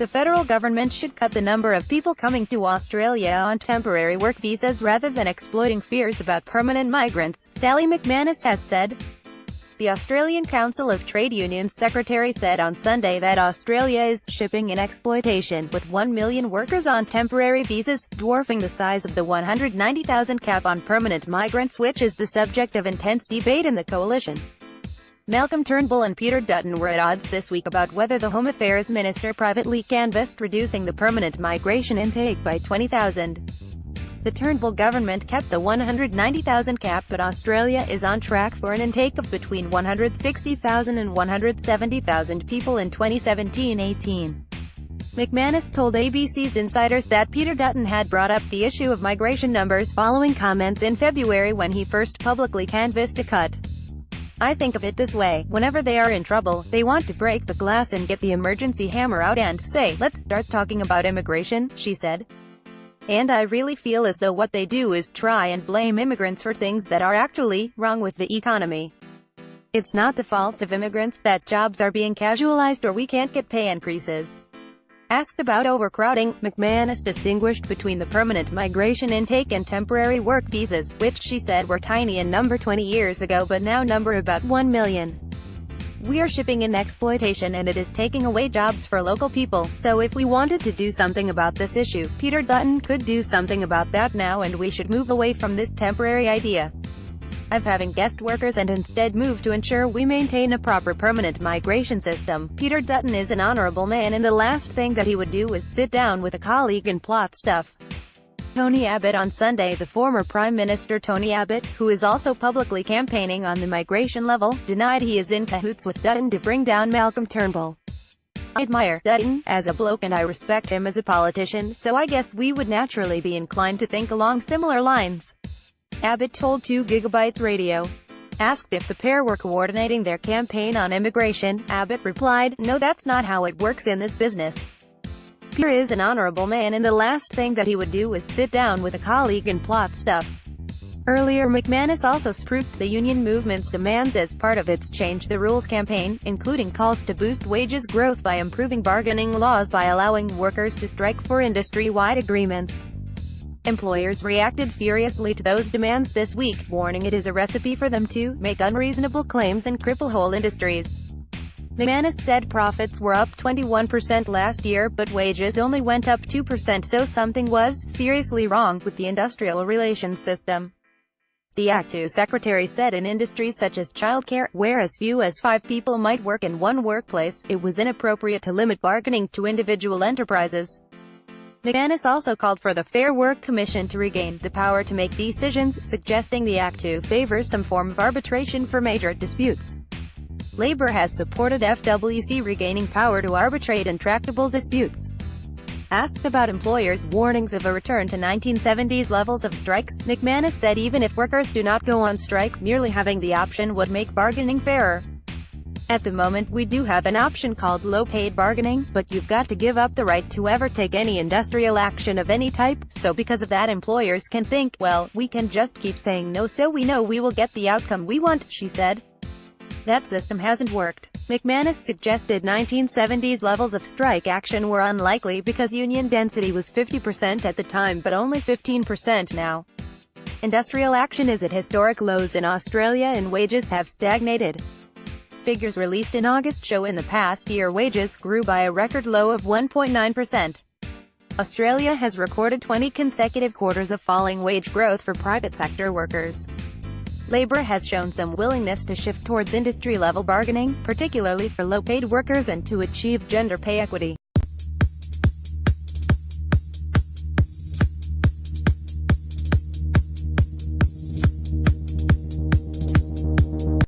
The federal government should cut the number of people coming to Australia on temporary work visas rather than exploiting fears about permanent migrants, Sally McManus has said. The Australian Council of Trade Unions secretary said on Sunday that Australia is shipping in exploitation, with 1 million workers on temporary visas, dwarfing the size of the 190,000 cap on permanent migrants, which is the subject of intense debate in the coalition. Turnbull and Peter Dutton were at odds this week about whether the Home Affairs Minister privately canvassed reducing the permanent migration intake by 20,000. The Turnbull government kept the 190,000 cap, but Australia is on track for an intake of between 160,000 and 170,000 people in 2017-18. McManus told ABC's Insiders that Peter Dutton had brought up the issue of migration numbers following comments in February when he first publicly canvassed a cut. "I think of it this way, whenever they are in trouble, they want to break the glass and get the emergency hammer out and say, let's start talking about immigration," she said. "And I really feel as though what they do is try and blame immigrants for things that are actually wrong with the economy. It's not the fault of immigrants that jobs are being casualized or we can't get pay increases." Asked about overcrowding, McManus distinguished between the permanent migration intake and temporary work visas, which she said were tiny in number 20 years ago but now number about 1 million. "We are shipping in exploitation and it is taking away jobs for local people, so if we wanted to do something about this issue, Peter Dutton could do something about that now, and we should move away from this temporary idea of having guest workers and instead move to ensure we maintain a proper permanent migration system." Peter Dutton is an honourable man, and the last thing that he would do is sit down with a colleague and plot stuff. Tony Abbott on Sunday. The former Prime Minister Tony Abbott, who is also publicly campaigning on the migration level, denied he is in cahoots with Dutton to bring down Turnbull. "I admire Dutton as a bloke and I respect him as a politician, so I guess we would naturally be inclined to think along similar lines," Abbott told 2GB Radio. Asked if the pair were coordinating their campaign on immigration, Abbott replied, "No, that's not how it works in this business. Peter is an honourable man and the last thing that he would do is sit down with a colleague and plot stuff." Earlier, McManus also spoofed the union movement's demands as part of its Change the Rules campaign, including calls to boost wages growth by improving bargaining laws by allowing workers to strike for industry-wide agreements. Employers reacted furiously to those demands this week, warning it is a recipe for them to make unreasonable claims and cripple whole industries. McManus said profits were up 21% last year, but wages only went up 2%, so something was seriously wrong with the industrial relations system. The ACTU secretary said in industries such as childcare, where as few as 5 people might work in one workplace, it was inappropriate to limit bargaining to individual enterprises. McManus also called for the Fair Work Commission to regain the power to make decisions, suggesting the ACTU favors some form of arbitration for major disputes. Labour has supported FWC regaining power to arbitrate intractable disputes. Asked about employers' warnings of a return to 1970s levels of strikes, McManus said even if workers do not go on strike, merely having the option would make bargaining fairer. "At the moment we do have an option called low-paid bargaining, but you've got to give up the right to ever take any industrial action of any type, so because of that employers can think, well, we can just keep saying no so we know we will get the outcome we want," she said. That system hasn't worked. McManus suggested 1970s levels of strike action were unlikely because union density was 50% at the time but only 15% now. Industrial action is at historic lows in Australia and wages have stagnated. Figures released in August show in the past year wages grew by a record low of 1.9%. Australia has recorded 20 consecutive quarters of falling wage growth for private sector workers. Labour has shown some willingness to shift towards industry-level bargaining, particularly for low-paid workers and to achieve gender pay equity.